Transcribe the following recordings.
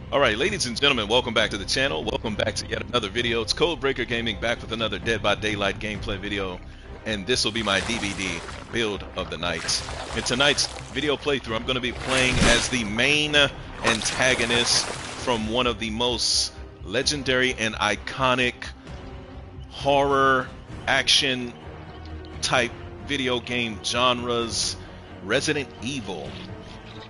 Alright, ladies and gentlemen, welcome back to the channel. Welcome back to yet another video. It's Codebreaker Gaming back with another Dead by Daylight gameplay video. And this will be my DVD build of the night. In tonight's video playthrough, I'm going to be playing as the main antagonist from one of the most legendary and iconic horror action type video game genres, Resident Evil.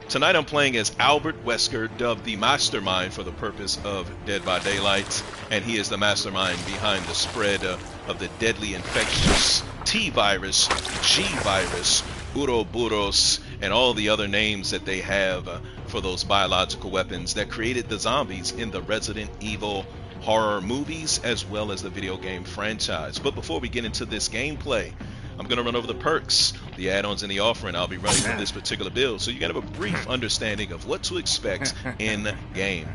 Tonight I'm playing as Albert Wesker, dubbed the Mastermind for the purpose of Dead by Daylight, and he is the mastermind behind the spread of the deadly infectious T-virus, G-virus, Uroboros, and all the other names that they have for those biological weapons that created the zombies in the Resident Evil horror movies as well as the video game franchise. But before we get into this gameplay, I'm going to run over the perks, the add-ons, and the offering I'll be running from this particular build, so you can have a brief understanding of what to expect in game.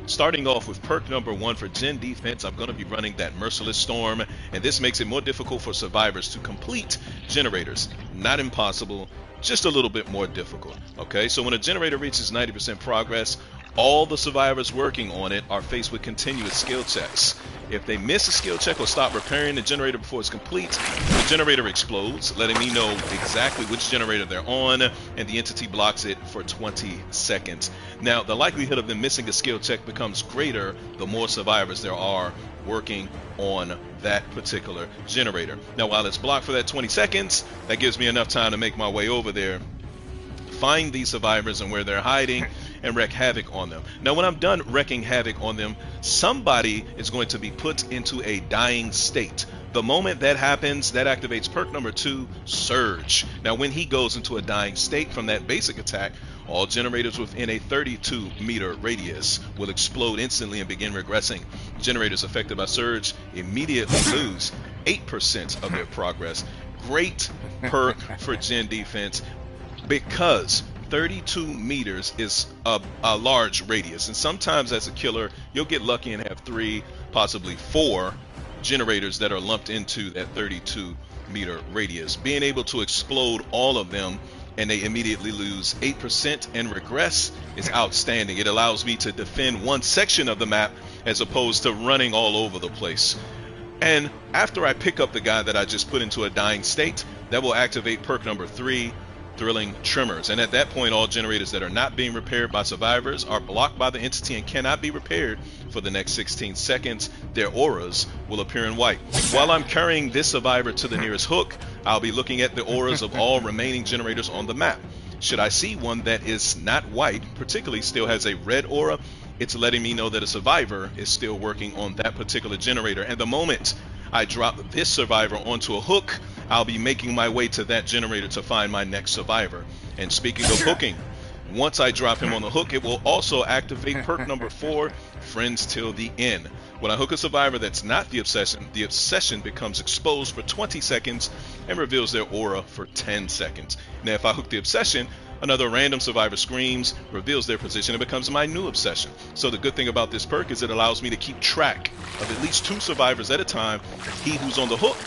Starting off with perk number 1 for Gen Defense, I'm going to be running that Merciless Storm, and this makes it more difficult for survivors to complete generators. Not impossible, just a little bit more difficult. Okay, so when a generator reaches 90% progress, all the survivors working on it are faced with continuous skill checks. If they miss a skill check or stop repairing the generator before it's complete, the generator explodes, letting me know exactly which generator they're on, and the entity blocks it for 20 seconds. Now, the likelihood of them missing a skill check becomes greater the more survivors there are working on that particular generator. Now, while it's blocked for that 20 seconds, that gives me enough time to make my way over there, find these survivors and where they're hiding, and wreak havoc on them. Now, when I'm done wreaking havoc on them, somebody is going to be put into a dying state. The moment that happens, that activates perk number 2, Surge. Now, when he goes into a dying state from that basic attack, all generators within a 32-meter radius will explode instantly and begin regressing. Generators affected by Surge immediately lose 8% of their progress. Great perk for Gen Defense, because 32 meters is a large radius, and sometimes as a killer you'll get lucky and have 3, possibly 4 generators that are lumped into that 32-meter radius. Being able to explode all of them and they immediately lose 8% and regress is outstanding. It allows me to defend one section of the map as opposed to running all over the place. And after I pick up the guy that I just put into a dying state, that will activate perk number 3, Thrilling Tremors, and at that point all generators that are not being repaired by survivors are blocked by the entity and cannot be repaired for the next 16 seconds. Their auras will appear in white. While I'm carrying this survivor to the nearest hook, I'll be looking at the auras of all remaining generators on the map. Should I see one that is not white, particularly still has a red aura, it's letting me know that a survivor is still working on that particular generator. And the moment I drop this survivor onto a hook, I'll be making my way to that generator to find my next survivor. And speaking of hooking, once I drop him on the hook, it will also activate perk number 4, Friends Till the End. When I hook a survivor that's not the obsession becomes exposed for 20 seconds and reveals their aura for 10 seconds. Now, if I hook the obsession, another random survivor screams, reveals their position, and becomes my new obsession. So the good thing about this perk is it allows me to keep track of at least 2 survivors at a time, he who's on the hook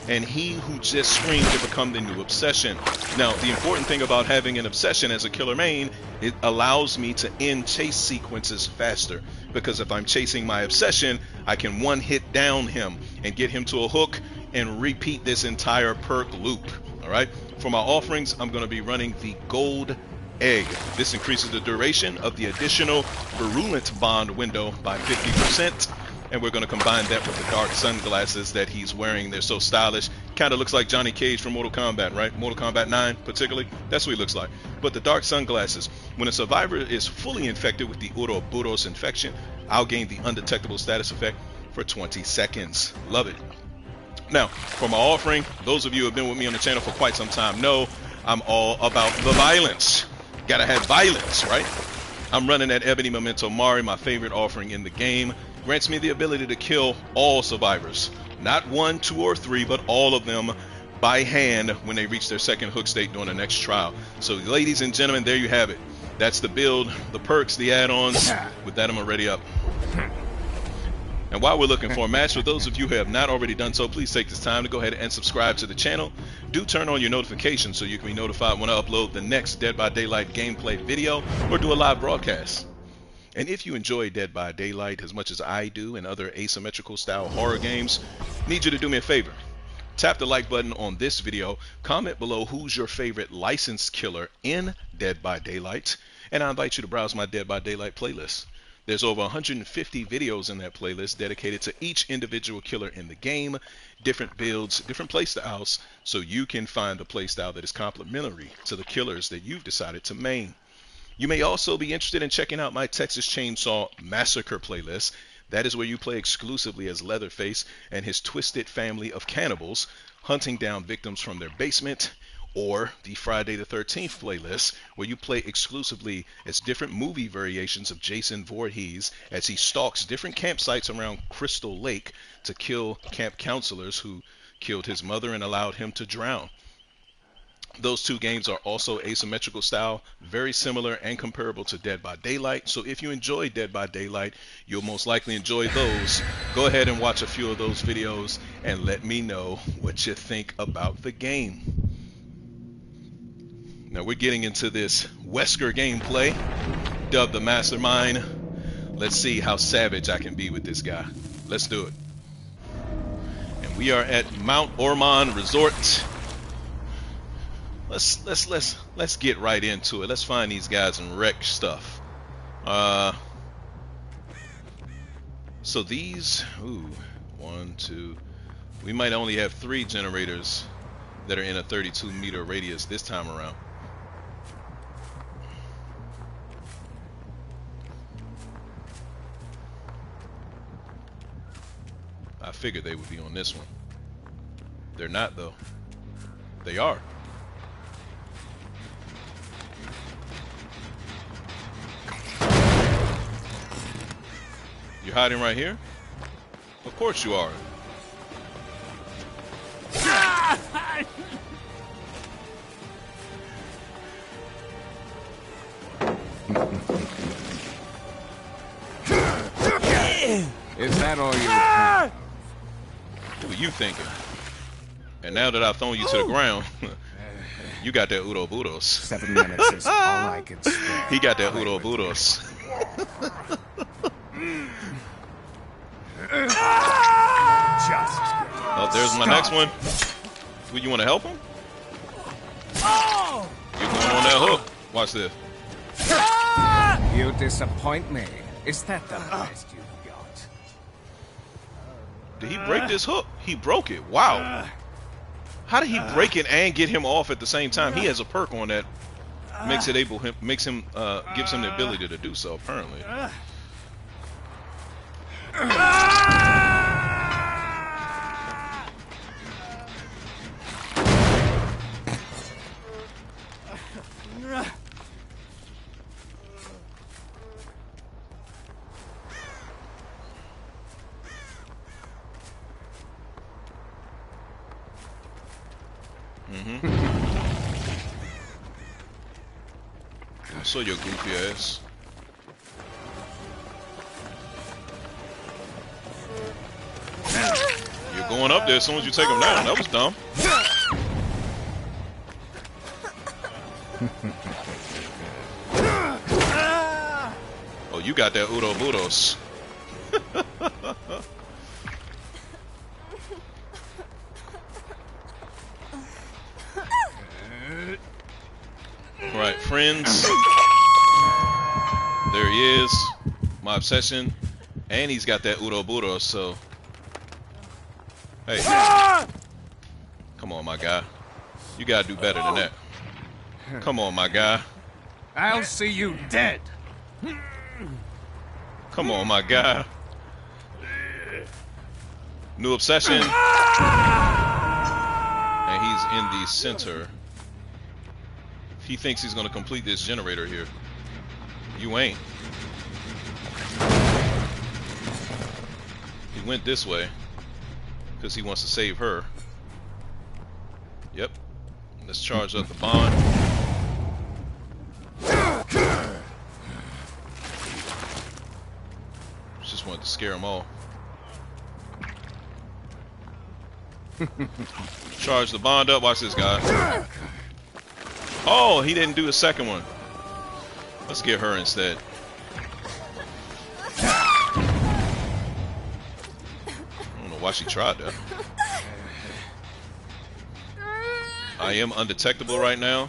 and he who just screamed to become the new obsession. Now, the important thing about having an obsession as a killer main, it allows me to end chase sequences faster, because if I'm chasing my obsession, I can one hit down him and get him to a hook and repeat this entire perk loop. Alright, for my offerings, I'm going to be running the Gold Egg. This increases the duration of the additional virulent bond window by 50%. And we're going to combine that with the dark sunglasses that he's wearing. They're so stylish. Kind of looks like Johnny Cage from Mortal Kombat, right? Mortal Kombat 9 particularly. That's what he looks like. But the dark sunglasses, when a survivor is fully infected with the Uroboros infection, I'll gain the undetectable status effect for 20 seconds. Love it. Now, for my offering, those of you who have been with me on the channel for quite some time know I'm all about the violence. Gotta have violence, right? I'm running that Ebony Memento Mori, my favorite offering in the game. Grants me the ability to kill all survivors. Not 1, 2, or 3, but all of them by hand when they reach their second hook state during the next trial. So ladies and gentlemen, there you have it. That's the build, the perks, the add-ons. With that, I'm already up. And while we're looking for a match, for those of you who have not already done so, please take this time to go ahead and subscribe to the channel. Do turn on your notifications so you can be notified when I upload the next Dead by Daylight gameplay video or do a live broadcast. And if you enjoy Dead by Daylight as much as I do and other asymmetrical style horror games, I need you to do me a favor. Tap the like button on this video, comment below who's your favorite licensed killer in Dead by Daylight, and I invite you to browse my Dead by Daylight playlist. There's over 150 videos in that playlist dedicated to each individual killer in the game, different builds, different playstyles, so you can find a playstyle that is complementary to the killers that you've decided to main. You may also be interested in checking out my Texas Chainsaw Massacre playlist. That is where you play exclusively as Leatherface and his twisted family of cannibals, hunting down victims from their basement, or the Friday the 13th playlist, where you play exclusively as different movie variations of Jason Voorhees as he stalks different campsites around Crystal Lake to kill camp counselors who killed his mother and allowed him to drown. Those two games are also asymmetrical style, very similar and comparable to Dead by Daylight. So if you enjoy Dead by Daylight, you'll most likely enjoy those. Go ahead and watch a few of those videos and let me know what you think about the game. Now we're getting into this Wesker gameplay, dubbed the Mastermind. Let's see how savage I can be with this guy. Let's do it. And we are at Mount Ormond Resort. Let's get right into it. Let's find these guys and wreck stuff. So these, one, two, we might only have 3 generators that are in a 32-meter radius this time around. I figured they would be on this one. They're not though. They are. You're hiding right here? Of course you are. Is that all you have? What were you thinking? And now that I've thrown you to the ground, you got that Udo Budos. 7 minutes is all I can spare. He got that Udo Budos. Oh, there's my next one. Would you want to help him? You're going on that hook. Watch this. You disappoint me. Is that the best you've got? Did he break this hook? He broke it. Wow. How did he break it and get him off at the same time? He has a perk on that gives him the ability to do so, apparently. I saw your goofy ass. You're going up there as soon as you take him down. That was dumb. Oh, you got that Udo Budos. Right, friends. There he is. My obsession. And he's got that Udo Budos, so. Hey. Come on, my guy. You gotta do better than that. Come on, my guy. I'll see you dead. Come on, my guy. New obsession. And he's in the center. He thinks he's gonna complete this generator here. You ain't. He went this way because he wants to save her. Yep. Let's charge up the bond. Just wanted to scare them all. Charge the bond up. Watch this guy. Oh, he didn't do the second one. Let's get her instead. why she tried that. I am undetectable right now.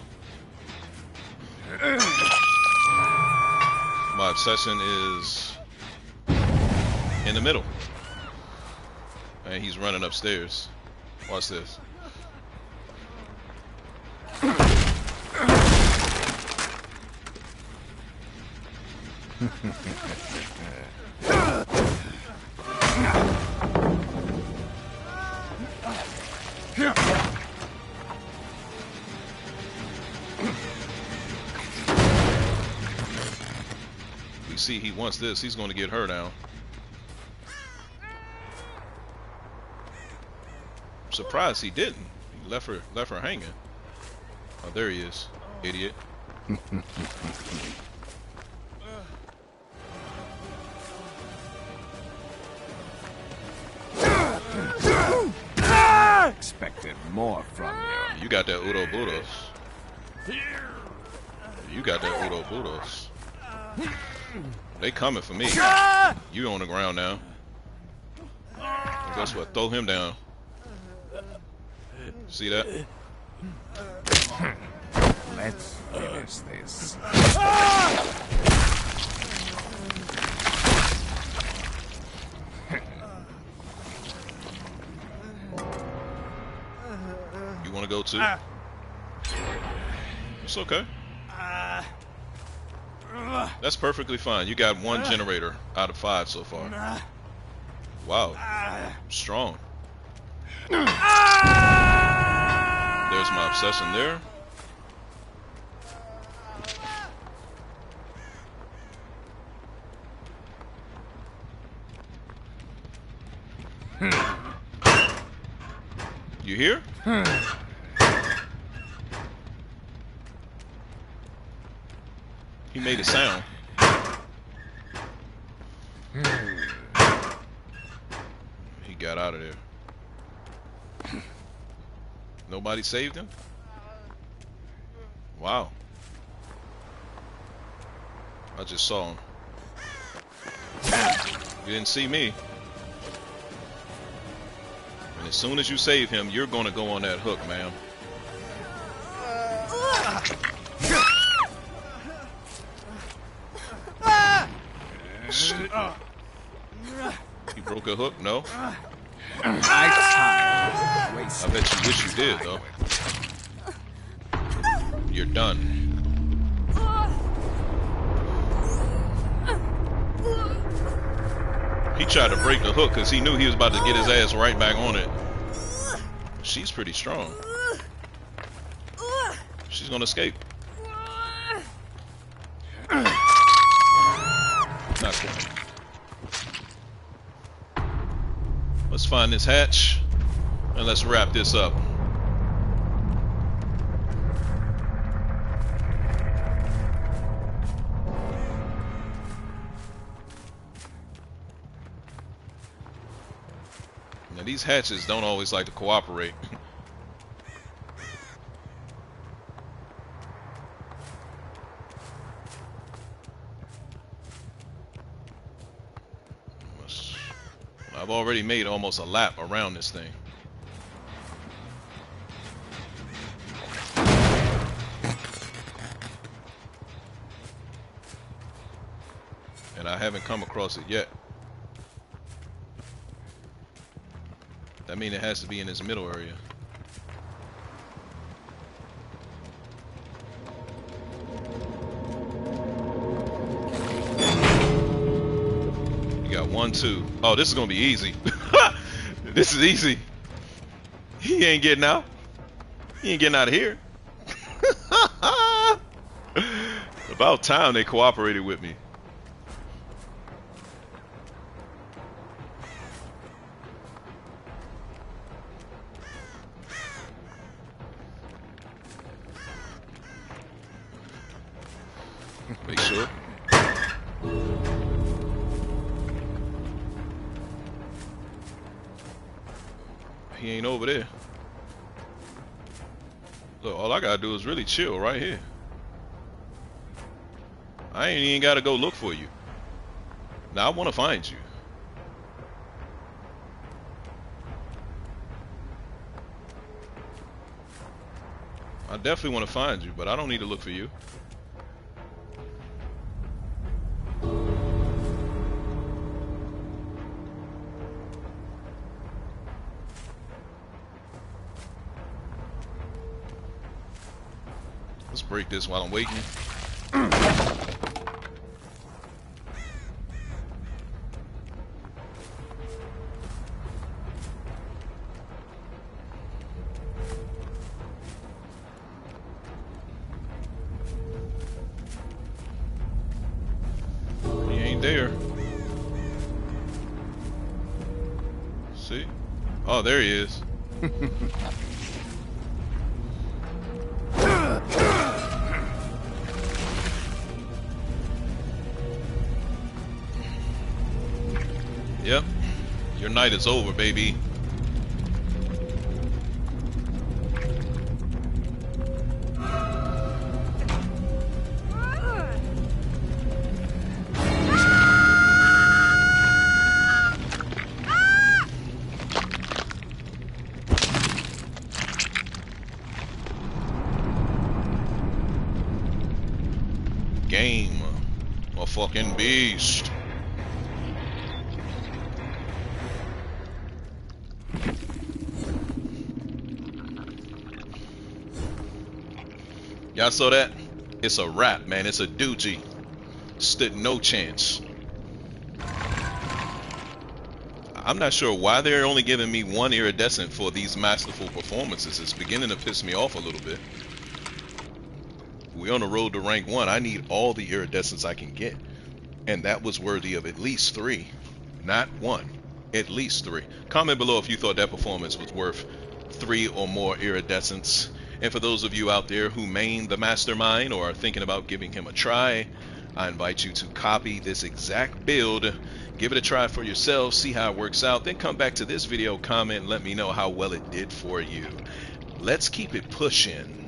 My obsession is in the middle. And he's running upstairs. Watch this. We see he wants this. He's going to get her down. I'm surprised he didn't. He left her hanging. Oh, there he is, idiot. Expected more from you. You got that Udo Budos. You got that Udo Budos. They coming for me. You on the ground now. And guess what? Throw him down. See that? Let's finish this. You want to go too? It's okay. That's perfectly fine. You got one generator out of 5 so far. Wow. Strong. There's my obsession there. You hear? He made a sound. He got out of there. Nobody saved him? Wow. I just saw him. You didn't see me. And as soon as you save him, you're gonna go on that hook, ma'am. Stupid. He broke a hook? No? I bet you wish you did, though. You're done. He tried to break the hook because he knew he was about to get his ass right back on it. She's pretty strong. She's gonna escape. Not quite. Let's find this hatch and let's wrap this up. Now these hatches don't always like to cooperate. I've already made almost a lap around this thing. And I haven't come across it yet. That means it has to be in this middle area. You got 1, 2. Oh, this is gonna be easy. This is easy. He ain't getting out. He ain't getting out of here. About time they cooperated with me. Make sure. He ain't over there. Look, all I gotta do is really chill right here. I ain't even gotta go look for you. Now I wanna find you. I definitely want to find you, but I don't need to look for you. Let's break this while I'm waiting. He ain't there. See? Oh, there he is. Yep, your night is over, baby. Game, a fucking beast. Y'all saw that? It's a wrap, man. It's a doogie. Stood no chance. I'm not sure why they're only giving me one iridescent for these masterful performances. It's beginning to piss me off a little bit. We're on the road to rank 1. I need all the iridescents I can get. And that was worthy of at least 3. Not 1. At least 3. Comment below if you thought that performance was worth 3 or more iridescents. And for those of you out there who main the Mastermind or are thinking about giving him a try, I invite you to copy this exact build, give it a try for yourself, see how it works out, then come back to this video, comment, and let me know how well it did for you. Let's keep it pushing.